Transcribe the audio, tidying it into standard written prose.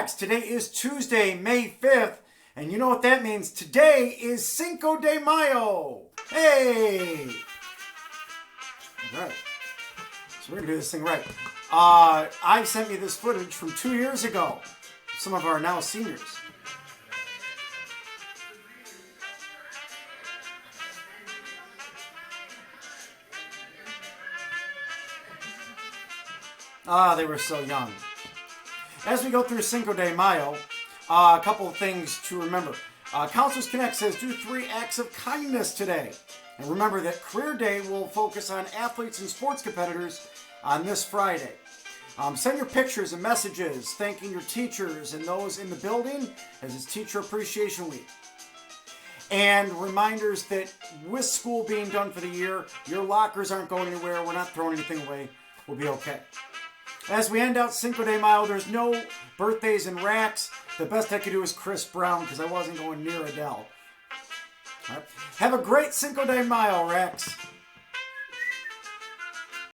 Rex. Today is Tuesday, May 5th, and you know what that means. Today is Cinco de Mayo. Hey! All right. So we're going to do this thing right. I sent me this footage from 2 years ago. Some of our now seniors. They were so young. As we go through Cinco de Mayo, a couple of things to remember. Counselors Connect says do 3 acts of kindness today. And remember that Career Day will focus on athletes and sports competitors on this Friday. Send your pictures and messages thanking your teachers and those in the building as it's Teacher Appreciation Week. And reminders that with school being done for the year, your lockers aren't going anywhere. We're not throwing anything away. We'll be okay. As we end out Cinco de Mayo, there's no birthdays and racks. The best I could do is Chris Brown because I wasn't going near Adele. All right. Have a great Cinco de Mayo, Rex.